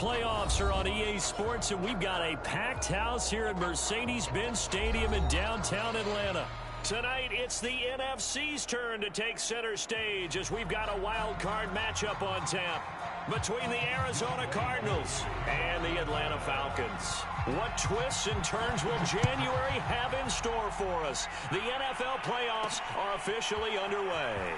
playoffs are on EA Sports, and we've got a packed house here at Mercedes-Benz Stadium in downtown Atlanta. Tonight, it's the NFC's turn to take center stage as we've got a wild card matchup on tap between the Arizona Cardinals and the Atlanta Falcons. What twists and turns will January have in store for us? The NFL playoffs are officially underway.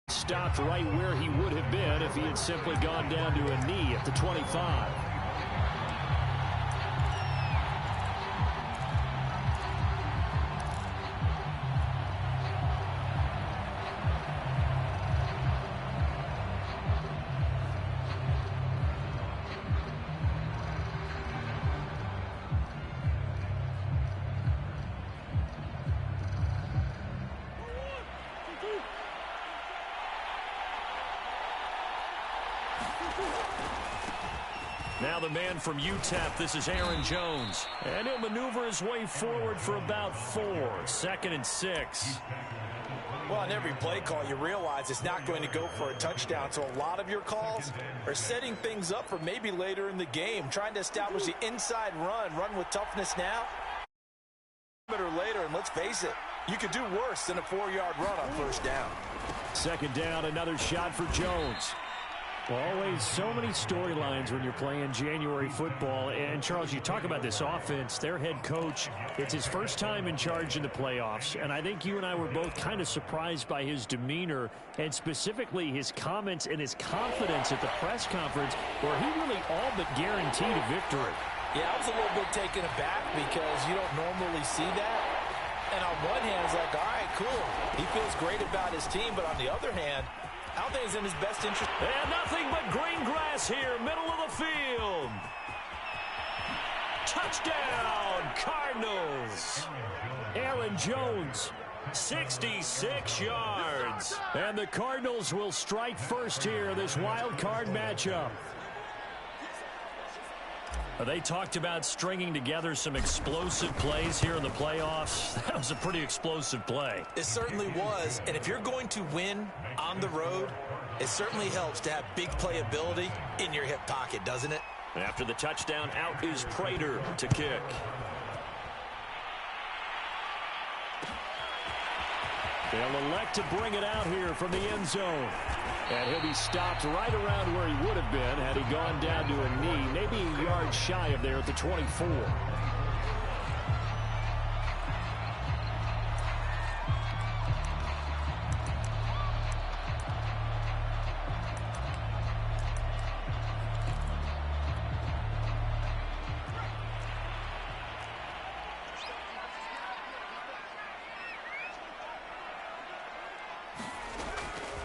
Stopped right where he would have been if he had simply gone down to a knee at the 25. Now the man from UTEP, this is Aaron Jones. And he'll maneuver his way forward for about 4. 2nd and 6. Well, on every play call, you realize it's not going to go for a touchdown. So a lot of your calls are setting things up for maybe later in the game, trying to establish the inside run with toughness now. Or later, and let's face it, you could do worse than a 4-yard run on first down. 2nd down, another shot for Jones. Always so many storylines when you're playing January football. And, Charles, you talk about this offense, their head coach, it's his first time in charge in the playoffs. And I think you and I were both kind of surprised by his demeanor and specifically his comments and his confidence at the press conference where he really all but guaranteed a victory. Yeah, I was a little bit taken aback because you don't normally see that. And on one hand, it's like, all right, cool. He feels great about his team. But on the other hand, I don't think it's in his best interest. And nothing but green grass here, middle of the field. Touchdown, Cardinals. Aaron Jones, 66 yards. And the Cardinals will strike first here in this wild card matchup. They talked about stringing together some explosive plays here in the playoffs. That was a pretty explosive play. It certainly was. And if you're going to win on the road, it certainly helps to have big playability in your hip pocket, doesn't it? After the touchdown, out is Prater to kick. They'll elect to bring it out here from the end zone. And he'll be stopped right around where he would have been had he gone down to a knee, maybe a yard shy of there at the 24.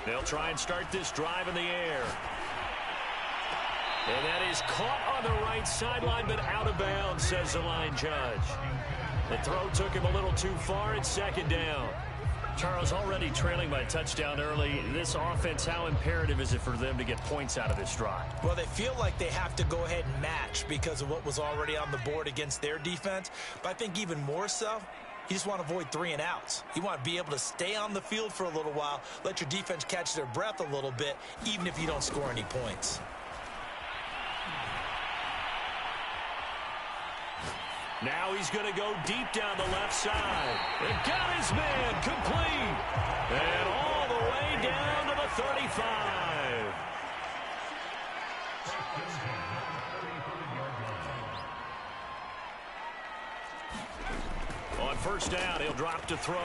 They'll try and start this drive in the air. And that is caught on the right sideline, but out of bounds, says the line judge. The throw took him a little too far. It's 2nd down. Charles, already trailing by a touchdown early. This offense, how imperative is it for them to get points out of this drive? Well, they feel like they have to go ahead and match because of what was already on the board against their defense. But I think even more so, you just want to avoid 3 and outs. You want to be able to stay on the field for a little while, let your defense catch their breath a little bit, even if you don't score any points. Now he's going to go deep down the left side. And got his man complete. And all the way down to the 35. On first down, he'll drop to throw.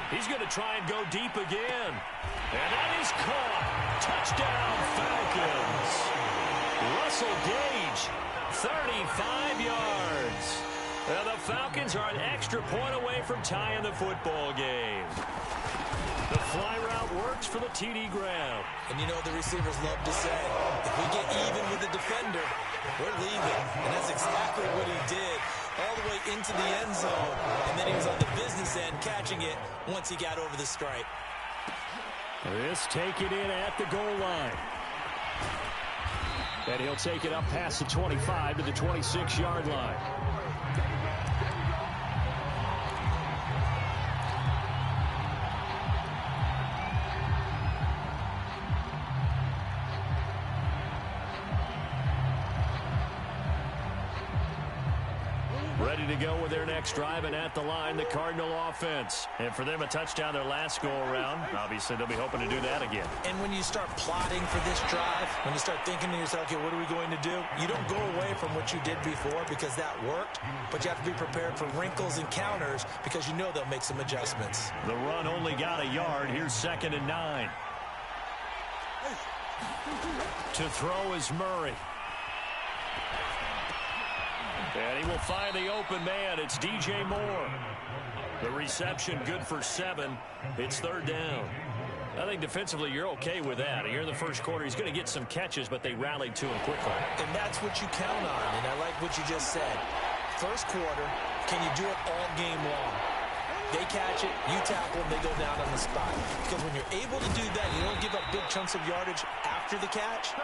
He's going to try and go deep again. And that is caught. Touchdown, Falcons. Russell Gage, 35 yards. And the Falcons are an extra point away from tying the football game. The fly route works for the TD ground. And you know the receivers love to say, if we get even with the defender, we're leaving. And that's exactly what he did. All the way into the end zone. And then he was on the business end catching it once he got over the stripe. This taken in at the goal line. And he'll take it up past the 25 to the 26-yard line. Ready to go with their next drive, and at the line, the Cardinal offense. And for them, a touchdown their last go-around. Obviously, they'll be hoping to do that again. And when you start plotting for this drive, when you start thinking to yourself, okay, what are we going to do? You don't go away from what you did before because that worked, but you have to be prepared for wrinkles and counters because you know they'll make some adjustments. The run only got a yard. Here's 2nd and 9. To throw is Murray. And he will find the open man. It's DJ Moore. The reception good for 7. It's 3rd down. I think defensively you're okay with that. Here in the first quarter, he's going to get some catches, but they rallied to him quickly. And that's what you count on, and I like what you just said. First quarter, can you do it all game long? They catch it, you tackle them, they go down on the spot. Because when you're able to do that, you don't give up big chunks of yardage after the catch.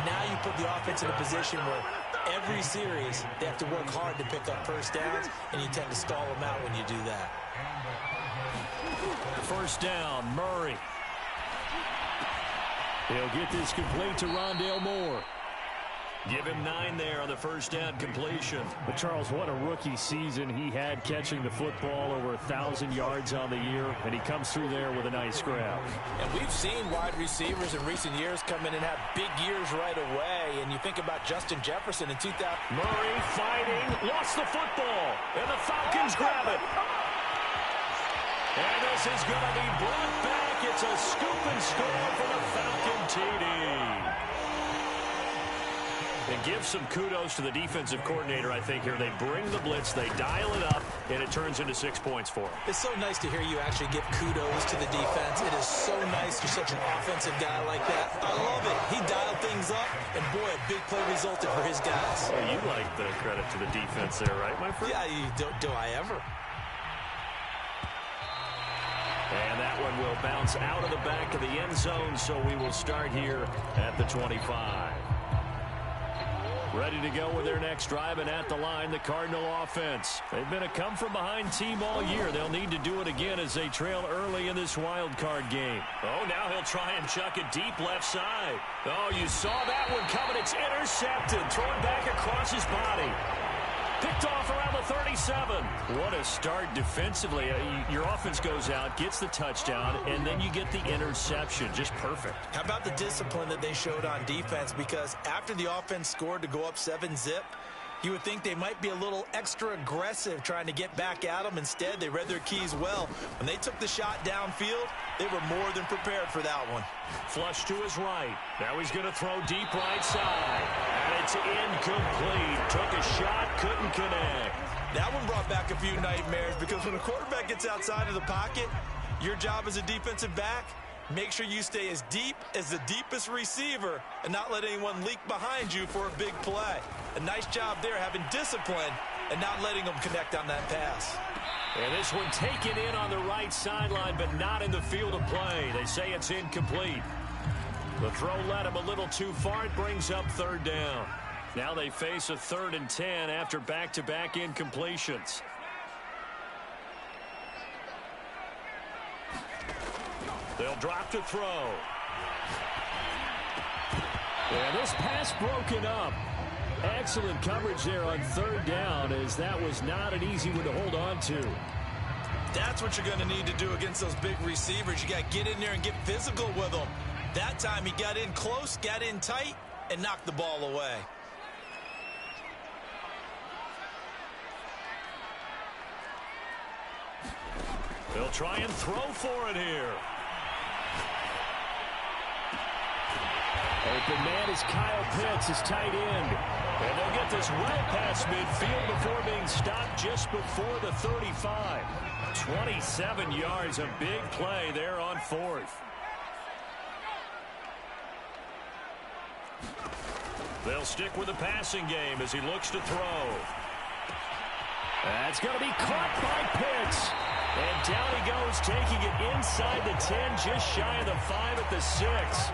Now you put the offense in a position where every series they have to work hard to pick up first downs, and you tend to stall them out when you do that. First down, Murray. He'll get this complete to Rondale Moore. Give him 9 there on the first down completion. But Charles, what a rookie season he had catching the football, over 1,000 yards on the year, and he comes through there with a nice grab. And we've seen wide receivers in recent years come in and have big years right away. And you think about Justin Jefferson in 2000. Murray fighting, lost the football, and the Falcons grab it. And this is going to be brought back. It's a scoop and score for the Falcon TD. And give some kudos to the defensive coordinator, I think, here. They bring the blitz, they dial it up, and it turns into 6 points for them. It's so nice to hear you actually give kudos to the defense. It is so nice you're such an offensive guy like that. I love it. He dialed things up, and boy, a big play resulted for his guys. Well, you like the credit to the defense there, right, my friend? Yeah, do I ever? And that one will bounce out of the back of the end zone, so we will start here at the 25. Ready to go with their next drive, and at the line, the Cardinal offense. They've been a come-from-behind team all year. They'll need to do it again as they trail early in this wild card game. Oh, now he'll try and chuck it deep left side. Oh, you saw that one coming. It's intercepted. Thrown back across his body. Picked off around the 37. What a start defensively. Your offense goes out, gets the touchdown, and then you get the interception. Just perfect. How about the discipline that they showed on defense? Because after the offense scored to go up 7-zip, you would think they might be a little extra aggressive trying to get back at them. Instead, they read their keys well. When they took the shot downfield, they were more than prepared for that one. Flush to his right. Now he's going to throw deep right side. And it's incomplete. Took a shot, couldn't connect. That one brought back a few nightmares because when a quarterback gets outside of the pocket, your job as a defensive back, make sure you stay as deep as the deepest receiver and not let anyone leak behind you for a big play. A nice job there having discipline and not letting them connect on that pass. And this one taken in on the right sideline, but not in the field of play. They say it's incomplete. The throw led him a little too far. It brings up 3rd down. Now they face a 3rd and 10 after back-to-back incompletions. They'll drop to throw. And this pass broken up. Excellent coverage there on 3rd down, as that was not an easy one to hold on to. That's what you're going to need to do against those big receivers. You got to get in there and get physical with them. That time he got in close, got in tight, and knocked the ball away. They'll try and throw for it here. Open man is Kyle Pitts, his tight end. And they'll get this well past midfield before being stopped just before the 35. 27 yards, a big play there on 4th. They'll stick with the passing game as he looks to throw. That's going to be caught by Pitts. And down he goes, taking it inside the 10, just shy of the 5 at the 6.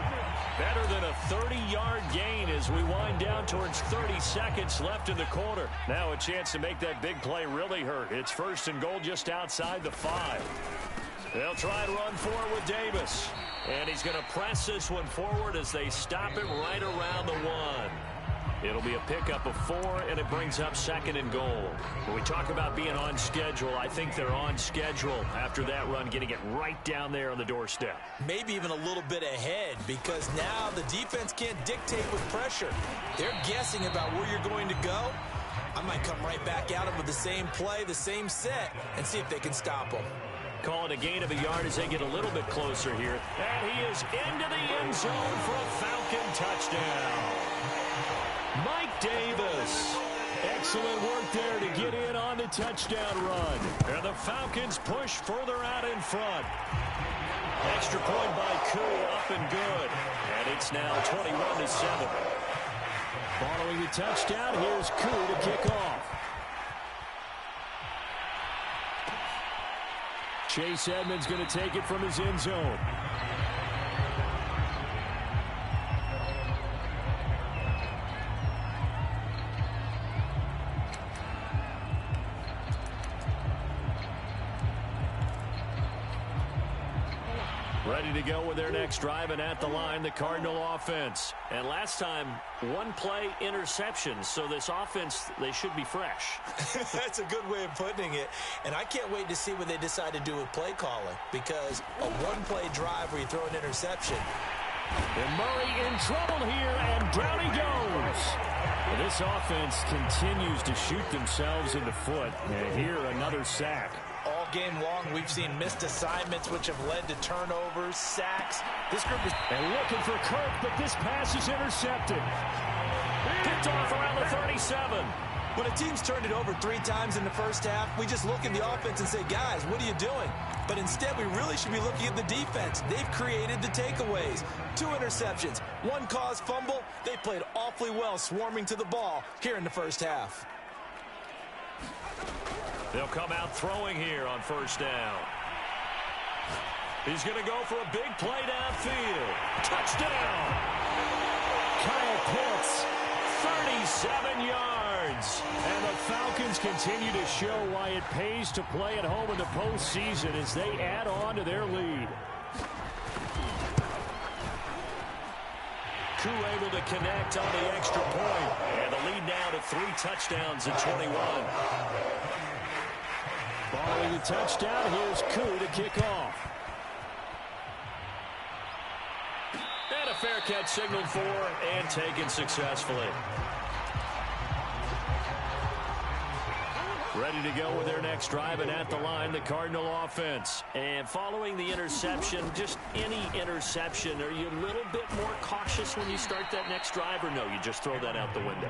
Better than a 30-yard gain as we wind down towards 30 seconds left in the quarter. Now a chance to make that big play really hurt. It's 1st and goal just outside the 5. They'll try and run for it with Davis. And he's going to press this one forward as they stop him right around the 1. It'll be a pickup of 4, and it brings up 2nd and goal. When we talk about being on schedule, I think they're on schedule after that run, getting it right down there on the doorstep. Maybe even a little bit ahead, because now the defense can't dictate with pressure. They're guessing about where you're going to go. I might come right back at them with the same play, the same set, and see if they can stop them. Call it a gain of a yard as they get a little bit closer here. And he is into the end zone for a Falcon touchdown. Mike Davis. Excellent work there to get in on the touchdown run. And the Falcons push further out in front. Extra point by Koo, up and good. And it's now 21-7. Following the touchdown, here's Koo to kick off. Chase Edmonds going to take it from his end zone. Ready to go with their next drive, and at the line, the Cardinal offense. And last time, 1 play interception, so this offense, they should be fresh. That's a good way of putting it. And I can't wait to see what they decide to do with play calling, because a 1-play drive where you throw an interception. And Murray in trouble here, and down he goes. This offense continues to shoot themselves in the foot. And here, another sack. All game long, we've seen missed assignments, which have led to turnovers, sacks. This group is... And looking for Kirk, but this pass is intercepted. Picked off around the 37. When a team's turned it over 3 times in the first half, we just look at the offense and say, guys, what are you doing? But instead, we really should be looking at the defense. They've created the takeaways. 2 interceptions, 1 caused fumble. They played awfully well swarming to the ball here in the first half. They'll come out throwing here on first down. He's going to go for a big play downfield. Touchdown! Kyle Pitts, 37 yards. And the Falcons continue to show why it pays to play at home in the postseason as they add on to their lead. Koo able to connect on the extra point. And the lead now to 3 touchdowns at 21. Following the touchdown, here's Koo to kick off. And a fair catch signaled for and taken successfully. Ready to go with their next drive, and at the line, the Cardinal offense. And following the interception, just any interception, are you a little bit more cautious when you start that next drive, or no, you just throw that out the window?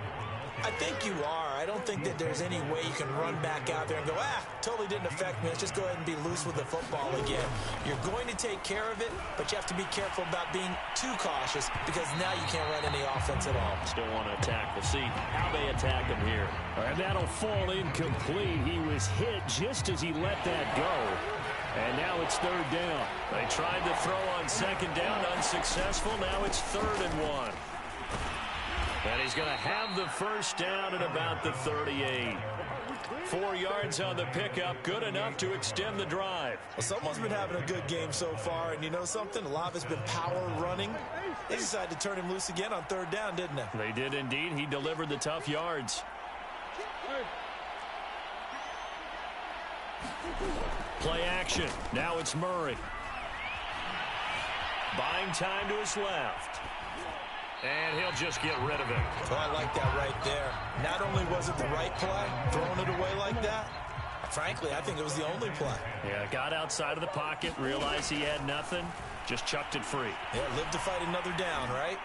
I think you are. I don't think that there's any way you can run back out there and go, totally didn't affect me. Let's just go ahead and be loose with the football again. You're going to take care of it, but you have to be careful about being too cautious because now you can't run any offense at all. Still want to attack. We'll see how they attack him here. And that'll fall incomplete. He was hit just as he let that go. And now it's 3rd down. They tried to throw on 2nd down, unsuccessful. Now it's 3rd and 1. And he's going to have the first down at about the 38. 4 yards on the pickup, good enough to extend the drive. Well, someone's been having a good game so far, and you know something? A lot of it's been power running. They decided to turn him loose again on 3rd down, didn't they? They did indeed. He delivered the tough yards. Play action. Now it's Murray. Buying time to his left. And he'll just get rid of it. Oh, I like that right there. Not only was it the right play, throwing it away like that, frankly, I think it was the only play. Yeah, got outside of the pocket, realized he had nothing, just chucked it free. Yeah, lived to fight another down, right?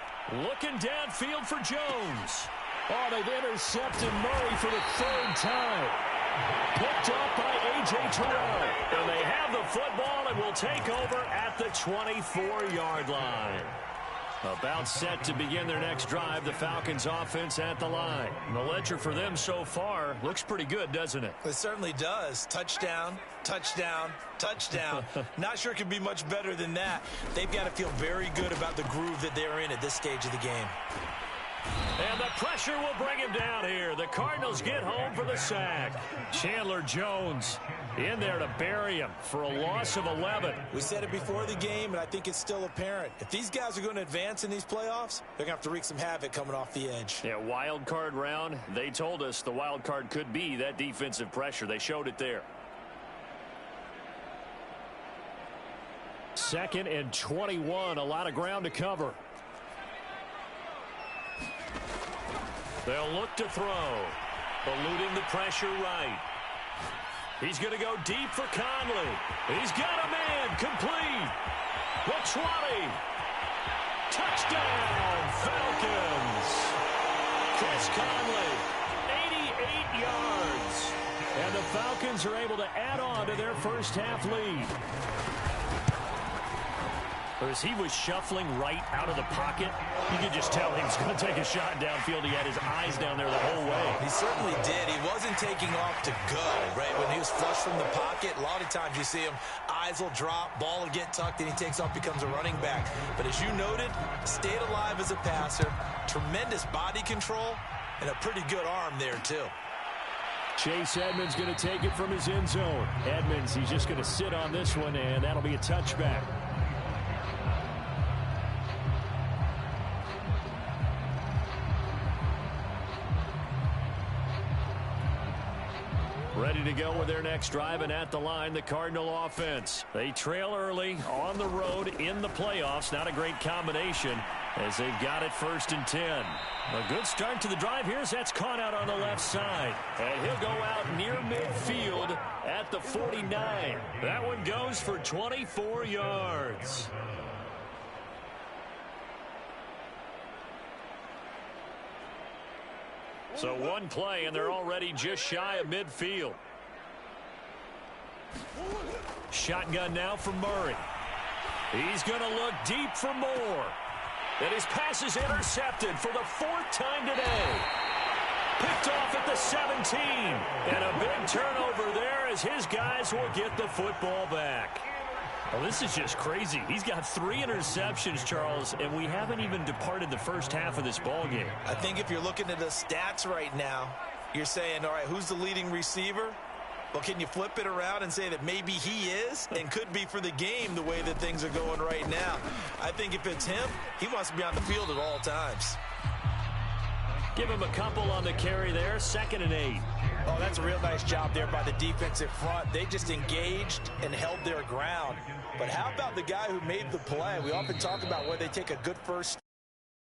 Looking downfield for Jones. Oh, they've intercepted Murray for the 3rd time. Picked up by A.J. Terrell. And they have the football and will take over at the 24-yard line. About set to begin their next drive, the Falcons offense at the line. The ledger for them so far looks pretty good, doesn't it? It certainly does. Touchdown, touchdown, touchdown. Not sure it can be much better than that. They've got to feel very good about the groove that they're in at this stage of the game. And the pressure will bring him down here. The Cardinals get home for the sack. Chandler Jones in there to bury him for a loss of 11. We said it before the game, and I think it's still apparent. If these guys are going to advance in these playoffs, they're going to have to wreak some havoc coming off the edge. Yeah, wild card round. They told us the wild card could be that defensive pressure. They showed it there. 2nd and 21. A lot of ground to cover. They'll look to throw. Eluding the pressure right. He's going to go deep for Conley. He's got a man. Complete. The 20. Touchdown, Falcons. Chris Conley, 88 yards. And the Falcons are able to add on to their first half lead. As he was shuffling right out of the pocket, you could just tell he was going to take a shot downfield. He had his eyes down there the whole way. He certainly did. He wasn't taking off to go, right? When he was flush from the pocket, a lot of times you see him, eyes will drop, ball will get tucked, and he takes off, becomes a running back. But as you noted, stayed alive as a passer, tremendous body control, and a pretty good arm there, too. Chase Edmonds going to take it from his end zone. Edmonds, he's just going to sit on this one, and that'll be a touchback. Ready to go with their next drive, and at the line, the Cardinal offense. They trail early on the road in the playoffs. Not a great combination as they've got it 1st and 10. A good start to the drive here as that's caught out on the left side. And he'll go out near midfield at the 49. That one goes for 24 yards. So one play, and they're already just shy of midfield. Shotgun now from Murray. He's going to look deep for Moore. And his pass is intercepted for the 4th time today. Picked off at the 17. And a big turnover there as his guys will get the football back. Well, this is just crazy. He's got 3 interceptions, Charles, and we haven't even departed the first half of this ball game. I think if you're looking at the stats right now, you're saying, all right, who's the leading receiver? Well, can you flip it around and say that maybe he is and could be for the game the way that things are going right now? I think if it's him, he wants to be on the field at all times. Give him a couple on the carry there. 2nd and 8. Oh, that's a real nice job there by the defensive front. They just engaged and held their ground. But how about the guy who made the play? We often talk about where they take a good first